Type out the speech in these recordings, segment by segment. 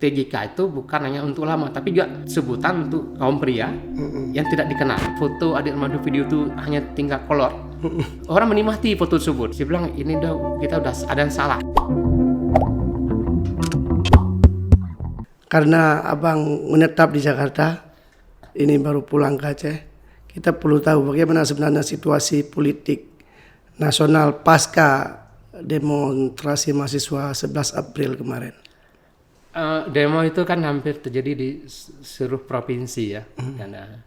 TGK itu bukan hanya untuk ulama, tapi juga sebutan untuk kaum pria yang tidak dikenal. Foto Ade Armando video itu hanya tinggal kolor. Orang menikmati foto tersebut. Saya bilang ini kita udah ada yang salah. Karena abang menetap di Jakarta, ini baru pulang ke Aceh, kita perlu tahu bagaimana sebenarnya situasi politik nasional pasca demonstrasi mahasiswa 11 April kemarin. Demo itu kan hampir terjadi di seluruh provinsi ya.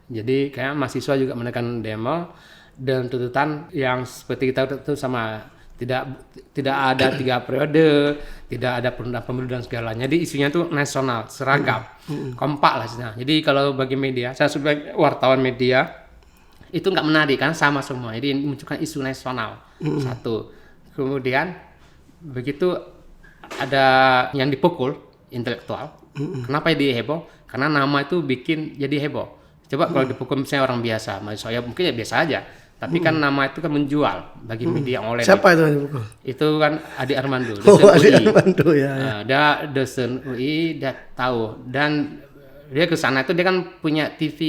Jadi kayak mahasiswa juga menekan demo dan tuntutan yang seperti kita itu sama tidak ada 3 periode, tidak ada penundaan pemilu dan segalanya. Jadi isunya itu nasional, seragam, kompak lah. Jadi kalau bagi media, saya sebagai wartawan media itu nggak menarik kan sama semua. Jadi munculkan isu nasional satu. Kemudian begitu ada yang dipukul intelektual. Kenapa dia heboh? Karena nama itu bikin jadi heboh. Coba kalau dipukul misalnya orang biasa, mahasiswa ya mungkin ya biasa aja. Tapi kan nama itu kan menjual bagi media online. Siapa itu yang dipukul? Itu kan Ade Armando, Oh, dosen Ade UI. Armando ya. Dia dosen UI, dia tahu dan dia ke sana itu dia kan punya TV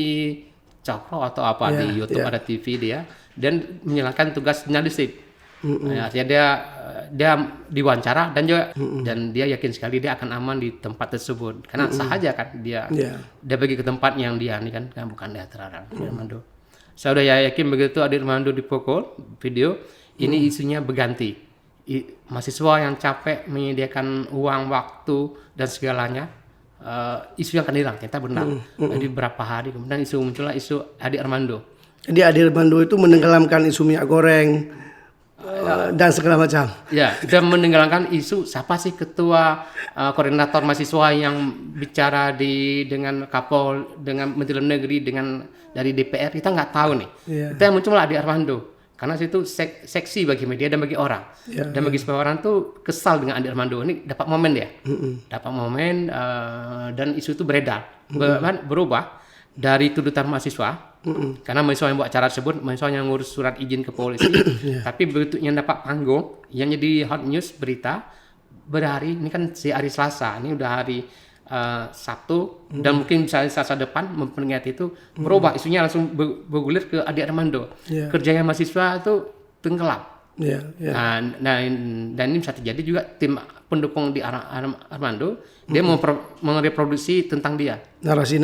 Cokro atau apa di YouTube ada TV dia dan menjalankan tugas jurnalistik. Artinya dia diwawancara dan juga dan dia yakin sekali dia akan aman di tempat tersebut karena sah aja kan dia pergi ke tempat yang dia ini kan bukan dia terlarang. Ade Armando. Saya udah yakin begitu Ade Armando dipukul video ini isunya berganti. Mahasiswa yang capek menyediakan uang, waktu dan segalanya isu yang akan hilang kita benar. Jadi berapa hari kemudian muncullah isu Ade Armando. Jadi Ade Armando itu menenggelamkan isu minyak goreng dan segala macam. Ya, dan menenggelamkan isu siapa sih ketua koordinator mahasiswa yang bicara dengan Kapol, dengan Menteri Dalam Negeri, dengan dari DPR kita nggak tahu nih. Kita yang muncul Ade Armando karena itu seksi bagi media dan bagi orang. Dan bagi semua orang tuh kesal dengan Ade Armando ini dapat momen dia, dapat momen dan isu itu beredar, berubah dari tuntutan mahasiswa. Karena mahasiswa yang buat acara tersebut, mahasiswa yang ngurus surat izin ke polisi, tapi begitu yang dapat panggung, yang jadi hot news berita berhari ini kan hari Selasa, ini udah hari Sabtu dan mungkin misalnya Selasa depan memperingati itu berubah isunya langsung bergulir ke Ade Armando. Kerjanya mahasiswa itu tenggelam. Nah, dan ini bisa terjadi juga tim pendukung di Armando dia mau mereproduksi tentang dia narasi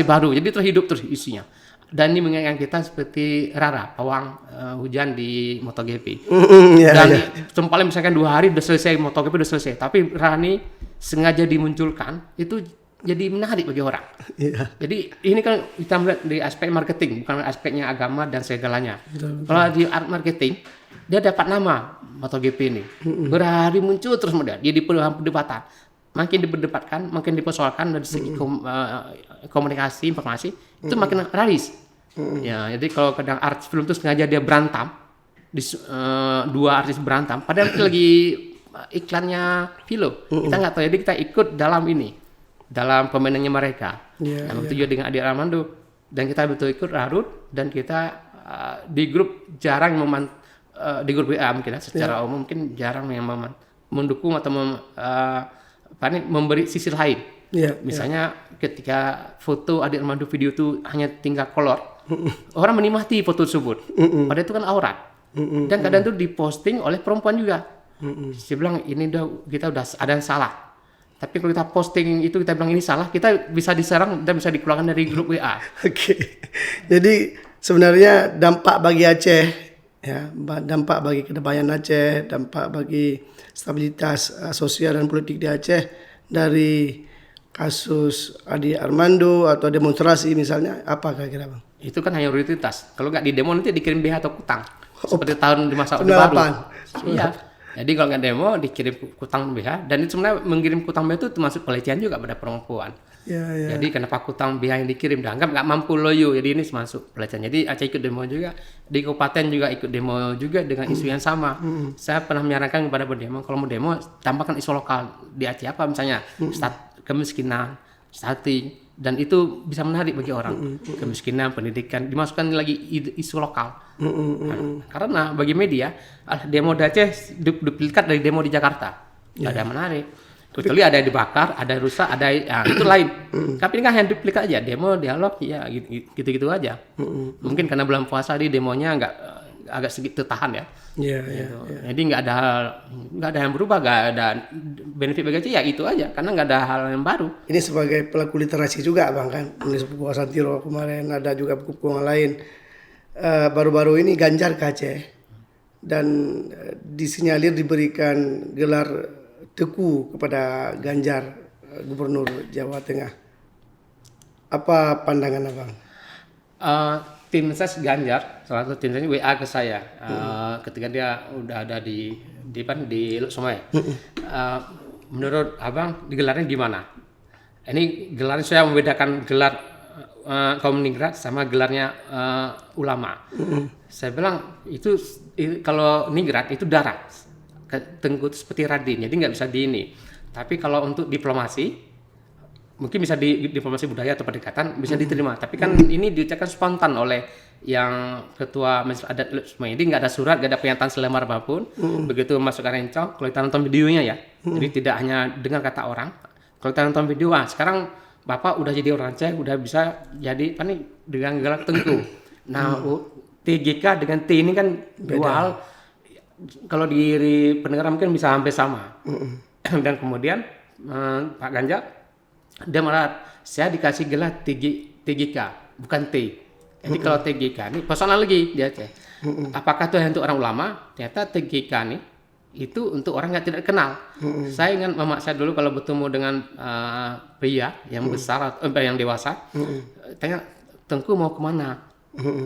baru jadi terhidup terus isinya. Dan ini mengingatkan kita seperti Rara pawang hujan di MotoGP. Paling misalkan 2 hari udah selesai MotoGP udah selesai, tapi Rara ini sengaja dimunculkan itu jadi menarik bagi orang. Jadi ini kan kita melihat di aspek marketing, bukan aspeknya agama dan segalanya. Kalau di art marketing dia dapat nama MotoGP ini berhari muncul terus kemudian dia perdebatan. Makin diperdebatkan, makin dipersoalkan dari segi komunikasi, informasi itu makin laris. Jadi kalau kadang artis film itu sengaja dia berantem, 2 artis berantem, padahal itu lagi iklannya film. Kita nggak tahu, jadi kita ikut dalam dalam permainannya mereka. Begitu juga dengan Ade Armando dan kita betul ikut larut dan kita di grup jarang di grup WA mungkin secara umum mungkin jarang yang mendukung atau memberi sisi lain. Misalnya ketika foto Ade Armando video itu hanya tinggal kolor, orang menikmati foto tersebut. Padahal itu kan aurat. Dan kadang itu diposting oleh perempuan juga. Saya bilang ini kita udah ada yang salah. Tapi kalau kita posting itu kita bilang ini salah, kita bisa diserang dan bisa dikeluarkan dari grup WA. Jadi sebenarnya dampak bagi Aceh, dampak bagi kedamaian Aceh, dampak bagi stabilitas sosial dan politik di Aceh dari kasus Ade Armando atau demonstrasi misalnya apa kira-kira Bang? Itu kan hanya rutinitas. Kalau nggak di demo nanti dikirim BH atau kutang. Seperti tahun di masa Orde Baru. Iya. Jadi kalau nggak demo dikirim kutang BH dan itu sebenarnya mengirim kutang BH itu termasuk pelecehan juga pada perempuan. Jadi kenapa kutang BH yang dikirim dianggap nggak mampu loyo, jadi ini termasuk pelecehan. Jadi Aceh ikut demo juga, di kabupaten juga ikut demo juga dengan isu yang sama. Saya pernah menyarankan kepada berdemo kalau mau demo tambahkan isu lokal di Aceh apa misalnya kemiskinan, stunting dan itu bisa menarik bagi orang. Kemiskinan, pendidikan dimasukkan lagi isu lokal. Karena bagi media demo di Aceh duplikat dari demo di Jakarta. Nggak ada menarik. Kecuali ada yang dibakar, ada yang rusak, ada itu lain. Tapi ini kan hanya duplikat aja, demo, dialog, ya gitu-gitu aja. Mungkin karena bulan puasa di demonya agak sedikit tertahan ya. Iya, Gitu. Jadi nggak ada yang berubah, nggak ada benefit bagi Aceh, ya itu aja, karena nggak ada hal yang baru. Ini sebagai pelaku literasi juga Bang kan, menulis buku Wasantiro kemarin, ada juga buku-buku yang lain. Baru-baru ini Ganjar ke Aceh dan disinyalir diberikan gelar teku kepada Ganjar, Gubernur Jawa Tengah. Apa pandangan Abang? Tim ses Ganjar, salah satu tim sesnya WA ke saya ketika dia udah ada di Luk Somai. Menurut Abang digelarnya gimana? Ini gelarnya saya membedakan gelar kaum ningrat sama gelarnya ulama. Saya bilang itu kalau ningrat itu darah, tengku seperti Radin, jadi nggak bisa di ini. Tapi kalau untuk diplomasi, mungkin bisa di diplomasi budaya atau pendekatan bisa diterima. Tapi kan ini diucapkan spontan oleh yang ketua Majelis Adat Luk Somai. Jadi nggak ada surat, nggak ada pernyataan selembar apapun. Begitu masuk ke Rencong, kalau kita nonton videonya ya, jadi tidak hanya dengar kata orang. Kalau kita nonton video, sekarang Bapak udah jadi orang Aceh, udah bisa jadi apa nih dengan gelar tengku. Nah, TGK dengan T ini kan dua hal. Kalau di pendengar mungkin bisa hampir sama. Dan kemudian Pak Ganjar dia malah saya dikasih gelar TGK bukan T. Jadi kalau TGK ini personal lagi dia Aceh. Apakah itu untuk orang ulama? Ternyata TGK nih itu untuk orang yang tidak kenal. Saya ingin memaksa dulu kalau bertemu dengan pria yang besar atau yang dewasa, tanya Tengku mau kemana?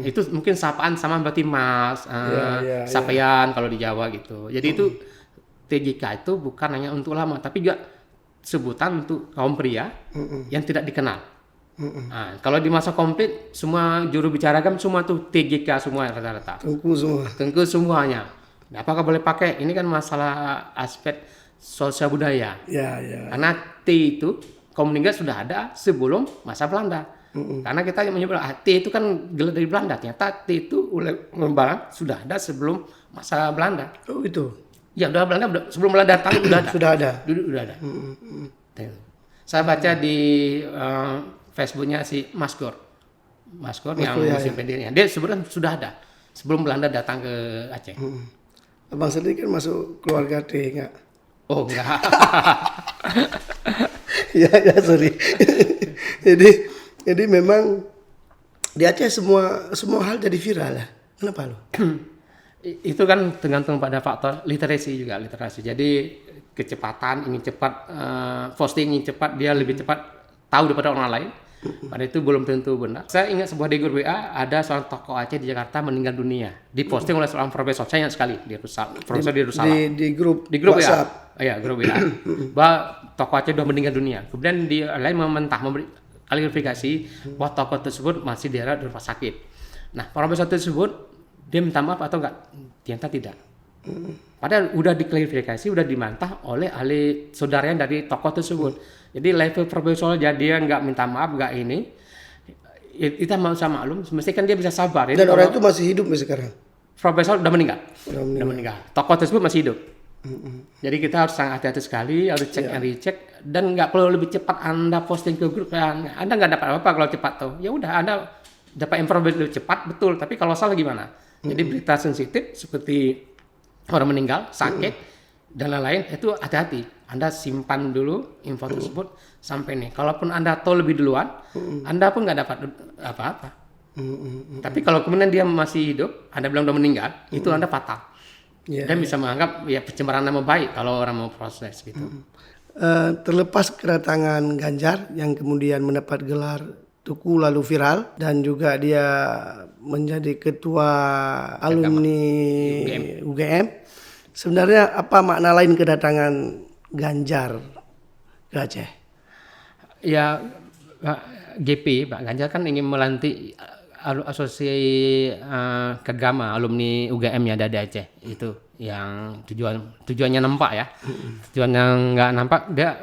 Itu mungkin sapaan sama berarti Mas, sapaian kalau di Jawa gitu. Jadi itu TGK itu bukan hanya untuk ulama, tapi juga sebutan untuk kaum pria yang tidak dikenal. Nah, kalau di masa komplit semua juru bicara agama semua tuh TGK semua rata-rata. Tengku semua. Tengku semuanya. Nah, apakah boleh pakai? Ini kan masalah aspek sosial budaya. Karena T itu kaum ningrat sudah ada sebelum masa Belanda. Karena kita menyebut T itu kan gelar dari Belanda. Ternyata T itu oleh Belanda sudah ada sebelum masa Belanda. Oh itu. Ya udah Belanda sebelum Belanda datang sudah ada. Sudah ada. Dulu udah ada. Saya baca di Facebooknya si Mas Gor yang musim pendirinya. Dia sebenarnya sudah ada sebelum Belanda datang ke Aceh. Abang sendiri kan masuk keluarga T enggak? Oh enggak. ya sorry. jadi memang di Aceh semua hal jadi viral lah. Kenapa lo? Itu kan tergantung pada faktor literasi. Jadi kecepatan ingin cepat, posting ingin cepat, dia lebih cepat tahu daripada orang lain. Pada itu belum tentu benar. Saya ingat sebuah di grup WA ada seorang tokoh Aceh di Jakarta meninggal dunia. Diposting oleh seorang profesor, saya ingat sekali profesor di Rusala. Di grup WhatsApp. WhatsApp. Iya, grup WA. Bahwa tokoh Aceh sudah meninggal dunia. Kemudian di lain memberi klarifikasi bahwa tokoh tersebut masih dirawat di rumah sakit. Nah, profesor tersebut dia minta maaf atau enggak? Ternyata tidak. Padahal udah diklarifikasi, udah dimantah oleh ahli saudaranya dari tokoh tersebut. Jadi level profesional jadi dia nggak minta maaf, nggak ini. Kita mau sama maklum, semestinya kan dia bisa sabar. Dan orang itu masih hidup sekarang. Profesor udah meninggal. Tokoh tersebut masih hidup. Jadi kita harus sangat hati-hati sekali, harus cek and recheck, dan nggak perlu lebih cepat Anda posting ke grup. Anda nggak dapat apa-apa kalau cepat tuh. Ya udah Anda dapat informasi lebih cepat, betul. Tapi kalau salah gimana? Jadi berita sensitif seperti orang meninggal, sakit, dan lain-lain itu hati-hati. Anda simpan dulu info tersebut sampai nih. Kalaupun Anda tahu lebih duluan, Anda pun nggak dapat apa-apa. Tapi kalau kemudian dia masih hidup, Anda bilang udah meninggal, itu Anda fatal. Dan bisa menganggap ya pencemaran nama baik kalau orang mau proses gitu. Terlepas kedatangan Ganjar yang kemudian mendapat gelar Tuku lalu viral dan juga dia menjadi ketua alumni UGM. Sebenarnya apa makna lain kedatangan Ganjar ke Aceh? Ya Pak Ganjar kan ingin melantik asosiasi keagama alumni UGM yang ada di Aceh. Itu yang tujuannya nampak ya. Tujuan yang nggak nampak dia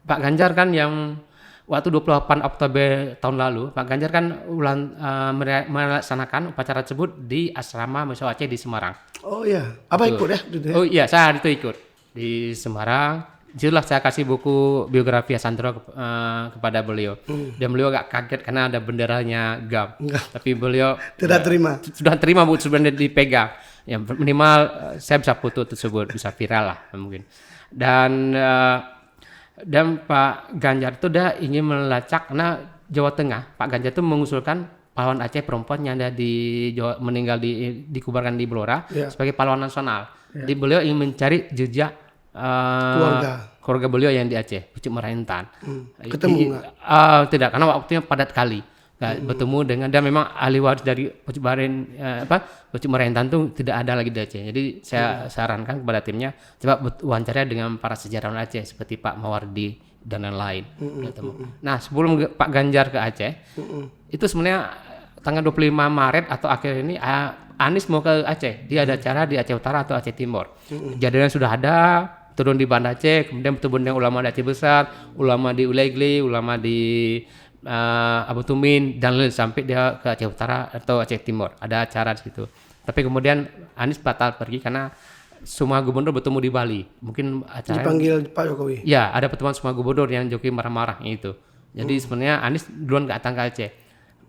Pak Ganjar kan yang waktu 28 Oktober tahun lalu, Pak Ganjar kan melaksanakan upacara tersebut di asrama Mahasiswa Aceh di Semarang. Oh iya, apa ikut ya? Oh iya, saya itu ikut di Semarang. Itulah saya kasih buku biografi Asantero kepada beliau. Dan beliau agak kaget karena ada benderanya GAM. Tapi beliau Tidak terima. sudah terima bu, sebenarnya dipegang. Ya minimal saya bisa foto tersebut, bisa viral lah mungkin. Dan Pak Ganjar itu dia ingin melacak karena Jawa Tengah. Pak Ganjar itu mengusulkan pahlawan Aceh perempuan yang ada di Jawa, meninggal dikuburkan di Blora sebagai pahlawan nasional. Jadi beliau ingin mencari jejak keluarga beliau yang di Aceh, Pucuk Merahintan. Ketemu nggak? Tidak, karena waktunya padat kali. Bertemu dengan dia memang ahli waris dari Pucuk Merahintan itu tidak ada lagi di Aceh. Jadi saya sarankan kepada timnya coba wawancara dengan para sejarawan Aceh seperti Pak Mawardi dan lain-lain. Nah, sebelum Pak Ganjar ke Aceh, itu sebenarnya tanggal 25 Maret atau akhir ini Anies mau ke Aceh. Dia ada acara di Aceh Utara atau Aceh Timur. Kejadian sudah ada, turun di Banda Aceh, kemudian bertemu dengan ulama di Aceh Besar, ulama di Ulegli, ulama di Abu Tumin, dan lain sampai dia ke Aceh Utara atau Aceh Timur. Ada acara di situ. Tapi kemudian Anies batal pergi karena semua gubernur bertemu di Bali. Mungkin acara Dipanggil Pak Jokowi. ya, ada pertemuan semua gubernur yang Jokowi marah-marah itu. Jadi sebenarnya Anies duluan datang ke Aceh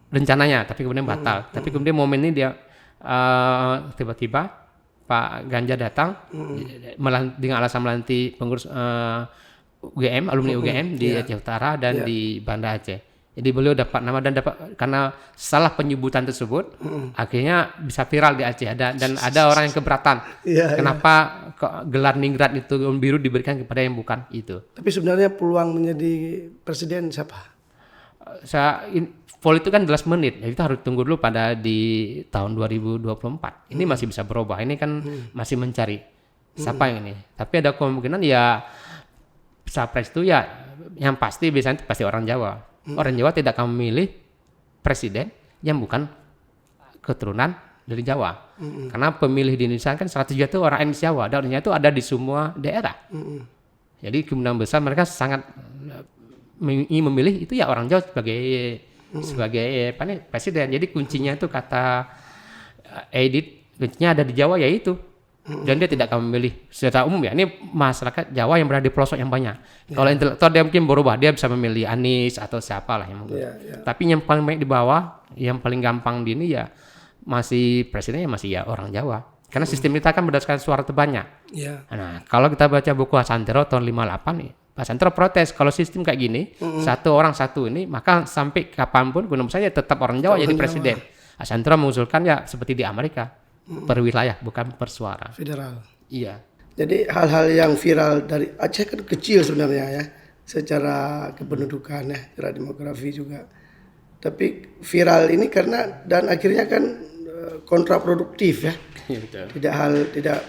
rencananya, tapi kemudian batal. Tapi kemudian momen ini dia tiba-tiba Pak Ganjar datang dengan alasan melantik pengurus UGM, alumni UGM di Aceh Utara dan di Banda Aceh. Jadi beliau dapat nama dan dapat karena salah penyebutan tersebut akhirnya bisa viral di Aceh dan ada orang yang keberatan. Kenapa kok gelar ningrat itu gaun biru diberikan kepada yang bukan itu. Tapi sebenarnya peluang menjadi presiden siapa? Poll itu kan 11 menit, jadi kita harus tunggu dulu pada di tahun 2024. Ini masih bisa berubah, ini kan masih mencari siapa yang ini. Tapi ada kemungkinan ya capres itu ya yang pasti biasanya pasti orang Jawa. Orang Jawa tidak akan memilih presiden yang bukan keturunan dari Jawa. Karena pemilih di Indonesia kan 100 juta itu orang etnis Jawa, dan itu ada di semua daerah. Jadi kemungkinan besar mereka sangat ingin memilih itu ya orang Jawa sebagai presiden. Jadi kuncinya itu kata Edith, kuncinya ada di Jawa yaitu. Dan dia tidak akan memilih secara umum ya. Ini masyarakat Jawa yang berada di pelosok yang banyak. Kalau intelektual dia mungkin berubah, dia bisa memilih Anies atau siapa lah yang mungkin. Tapi yang paling baik di bawah, yang paling gampang di ini ya masih presidennya masih ya orang Jawa. Karena sistem kita kan berdasarkan suara terbanyak. Nah, kalau kita baca buku Asantero tahun 58 nih, Pak Asantero protes kalau sistem kayak gini, satu orang satu ini, maka sampai kapanpun guna saja tetap orang Jawa jadi presiden. Asantero mengusulkan ya seperti di Amerika, per wilayah bukan per suara. Federal. Iya. Jadi hal-hal yang viral dari Aceh kan kecil sebenarnya ya, secara kependudukan ya, secara demografi juga. Tapi viral ini karena dan akhirnya kan kontraproduktif ya. Tidak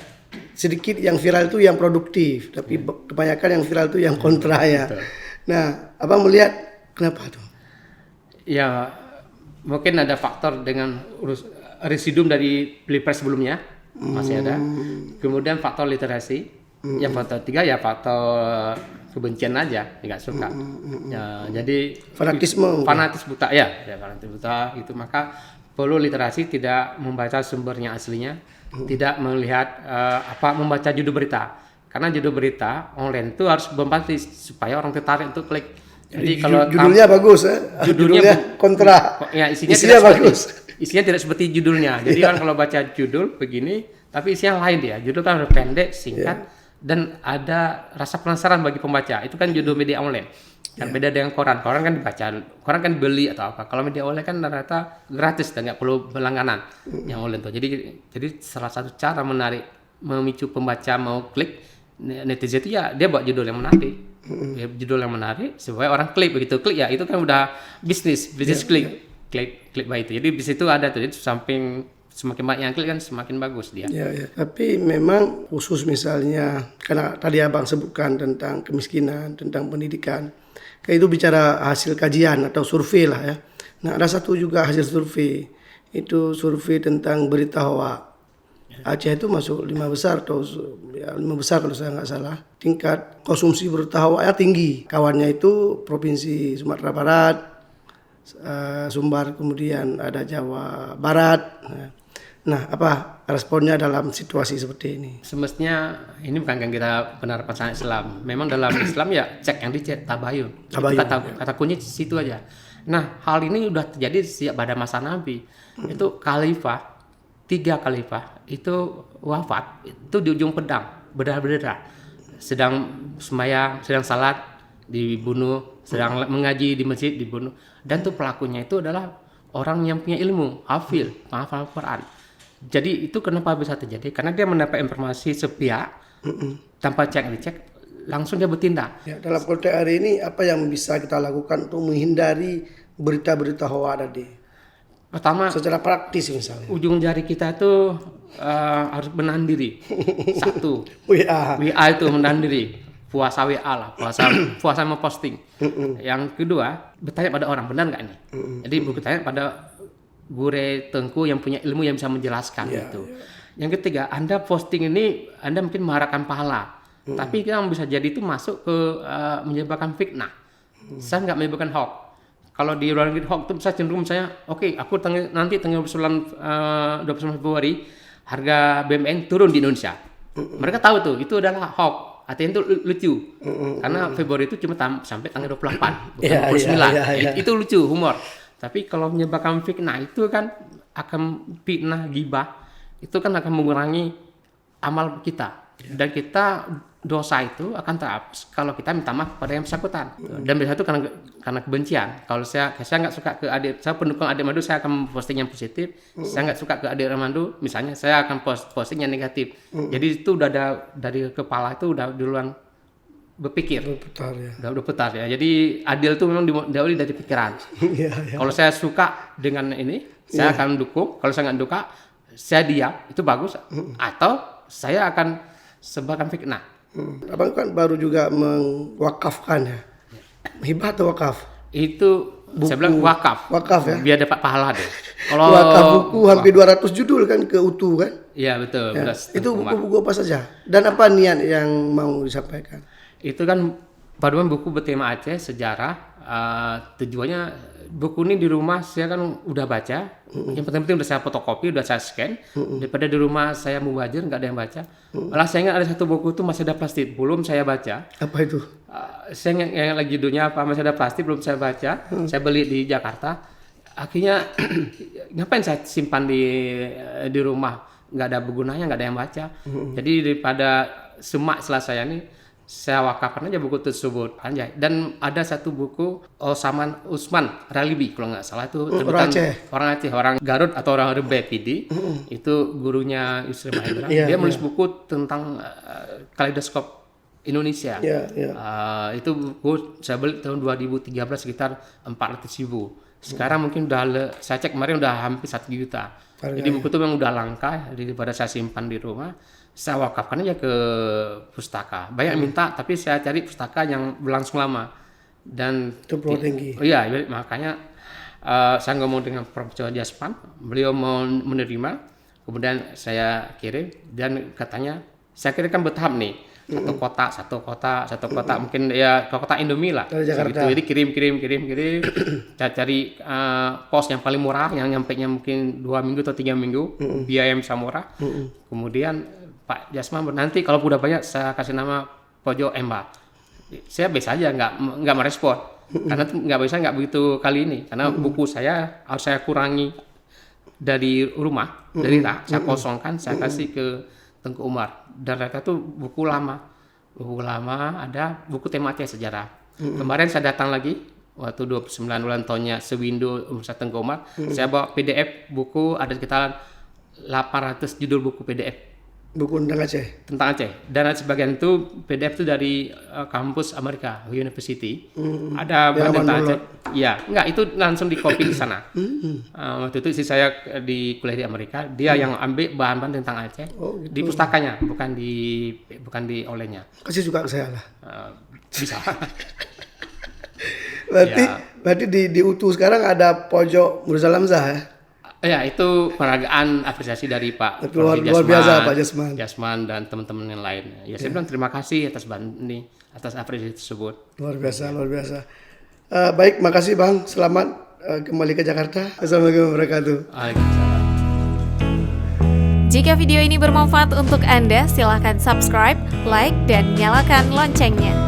sedikit yang viral itu yang produktif, tapi kebanyakan yang viral itu yang kontra ya. Nah, Abang melihat kenapa tuh? Ya, mungkin ada faktor dengan residuum dari pilpres sebelumnya masih ada. Kemudian faktor literasi. Yang faktor 3 ya faktor kebencian aja, nggak suka. Ya, jadi fanatisme buta ya fanatis buta itu, maka perlu literasi, tidak membaca sumbernya aslinya, tidak melihat membaca judul berita. Karena judul berita online itu harus bombastis supaya orang tertarik untuk klik. Jadi kalau judulnya bagus judulnya kontra. Ya, isinya bagus. Isinya tidak seperti judulnya. Jadi kan kalau baca judul begini, tapi isinya lain dia. Judul kan harus pendek, singkat, dan ada rasa penasaran bagi pembaca. Itu kan judul media online. Kan beda dengan koran. Koran kan dibaca, koran kan beli atau apa. Kalau media online kan rata-rata gratis dan nggak perlu berlangganan yang online tuh. Jadi salah satu cara memicu pembaca mau klik netizen itu ya dia buat judul yang menarik. Judul yang menarik supaya orang klik, begitu klik ya itu kan udah bisnis klik baik itu. Jadi di situ ada tuh, jadi samping semakin banyak yang klik kan semakin bagus dia. Tapi memang khusus misalnya karena tadi Abang sebutkan tentang kemiskinan, tentang pendidikan, kayak itu bicara hasil kajian atau survei lah ya. Nah, ada satu juga hasil survei, itu survei tentang berita hoak. Aceh itu masuk 5 besar atau 5 besar kalau saya nggak salah. Tingkat konsumsi berita hoaknya tinggi. Kawannya itu Provinsi Sumatera Barat, Sumbar, kemudian ada Jawa Barat. Nah, Nah, apa responnya dalam situasi seperti ini? Semestinya ini bukan kan kita penerapan syariat Islam. Memang dalam Islam ya cek yang dicek tabayun. Itu Tabayun, kata kunci situ aja. Nah, hal ini udah terjadi sejak pada masa Nabi. Itu khalifah, 3 khalifah itu wafat itu di ujung pedang, berdarah-berdarah. Sedang sembahyang, sedang salat dibunuh, sedang mengaji di masjid dibunuh. Dan tuh pelakunya itu adalah orang yang punya ilmu, hafil, penghafal Quran. Jadi itu kenapa bisa terjadi? Karena dia mendapat informasi sepihak tanpa cek dicek, langsung dia bertindak. Ya, dalam konteks hari ini apa yang bisa kita lakukan untuk menghindari berita-berita hoax tadi? Pertama, Secara praktis misalnya. ujung jari kita itu harus menahan diri. Satu, WA. WA itu menahan diri. Puasa WA lah, puasa memposting. Yang kedua, bertanya pada orang, benar nggak ini? Jadi bertanya pada guru tengku yang punya ilmu yang bisa menjelaskan itu. Yang ketiga, Anda posting ini Anda mungkin mengharapkan pahala, tapi yang bisa jadi itu masuk ke menyebabkan fitnah. Saya nggak menyebabkan hoax. Kalau di luar negeri hoax itu bisa cenderung misalnya, oke, aku nanti tanggal 29 Februari harga BMN turun di Indonesia. Mereka tahu tuh itu adalah hoax. Artinya itu lucu. Karena Februari itu cuma sampai tanggal 28, bukan 29. Itu lucu, humor. Tapi kalau menyebabkan fitnah itu kan akan fitnah gibah, itu kan akan mengurangi amal kita. Dan kita dosa itu akan terhapus kalau kita minta maaf pada yang bersangkutan. Dan biasanya itu karena kebencian. Kalau saya nggak suka ke adik, saya pendukung adik Mandu, saya akan posting yang positif. Saya nggak suka ke adik Mandu, misalnya saya akan posting yang negatif. Jadi itu udah ada dari kepala itu udah duluan berpikir. Berputar ya. Udah putar ya. Jadi adil itu memang diawali dari pikiran. Kalau saya suka dengan ini, saya akan dukung. Kalau saya nggak suka, saya diam. Itu bagus. Atau saya akan sebarkan fitnah. Abang kan baru juga mewakafkan ya. Hibah atau wakaf? Itu saya bilang wakaf. Wakaf ya. Biar dapat pahala deh. Kalau Wakaf buku hampir 200 judul kan keutuh kan? Iya betul. Ya. Itu buku-buku apa saja? Dan apa niat yang mau disampaikan? Itu kan paduan buku bertema Aceh sejarah. Tujuannya buku ini di rumah saya kan udah baca. Yang penting-penting udah saya fotokopi, udah saya scan. Daripada di rumah saya mubazir nggak ada yang baca. Malah saya ingat ada satu buku itu masih ada plastik, belum saya baca. Apa itu? Saya ingat lagi judulnya apa, masih ada plastik, belum saya baca. Saya beli di Jakarta. Akhirnya ngapain saya simpan di rumah? Nggak ada bergunanya, nggak ada yang baca. Jadi daripada semak setelah saya ini, saya wakafkan aja buku tersebut. Anjay. Dan ada satu buku Osaman Usman Ralibi kalau nggak salah itu orang Aceh, orang Garut atau orang Rebek PD. Itu gurunya Yusri Mahendra. Dia menulis buku tentang kaleidoskop Indonesia. Itu buku saya beli tahun 2013 sekitar 400.000. Sekarang mungkin saya cek kemarin udah hampir 1 juta. Jadi buku itu memang udah langka, daripada saya simpan di rumah, saya wakafkan aja ke pustaka. Banyak minta, tapi saya cari pustaka yang berlangsung lama. Dan itu tinggi. Iya, makanya saya ngomong dengan Prof. Jasman, beliau mau menerima, kemudian saya kirim dan katanya saya kirimkan bertahap nih. Satu kotak, mungkin ya ke kota Indomie lah. Dari Jakarta. Jadi kirim. Saya cari pos yang paling murah, yang nyampainya mungkin 2 minggu atau 3 minggu, biaya yang bisa murah. Kemudian Pak Jasman nanti kalau udah banyak saya kasih nama Pojok Emba. Saya biasa aja nggak merespon, karena nggak begitu kali ini, karena buku saya harus saya kurangi dari rumah, dari rak, saya kosongkan, saya kasih ke Tengku Umar. Dan mereka tuh buku lama ada buku tema Aceh sejarah. Kemarin saya datang lagi waktu 29 ulang tahunnya Sewindo Universitas Tengku Umar. Saya bawa PDF buku, ada sekitar 800 judul buku PDF buku tentang Aceh. Tentang Aceh. Dan sebagian itu PDF itu dari kampus Amerika University. Ada bahan tentang Aceh. Iya, enggak, itu langsung di copy di sana. Waktu itu saya di kuliah di Amerika, dia yang ambil bahan-bahan tentang Aceh di pustakanya, bukan di olehnya. Kasih juga ke saya lah. Bisa. Berarti di UTU sekarang ada pojok Mirza Lamzah ya? Ya, itu penghargaan apresiasi dari Pak luar biasa Pak Jasman dan teman-teman yang lain. Ya, saya bilang terima kasih atas apresiasi tersebut. Luar biasa. Baik, makasih Bang. Selamat kembali ke Jakarta. Assalamualaikum warahmatullahi wabarakatuh. Waalaikumsalam. Jika video ini bermanfaat untuk Anda, silakan subscribe, like, dan nyalakan loncengnya.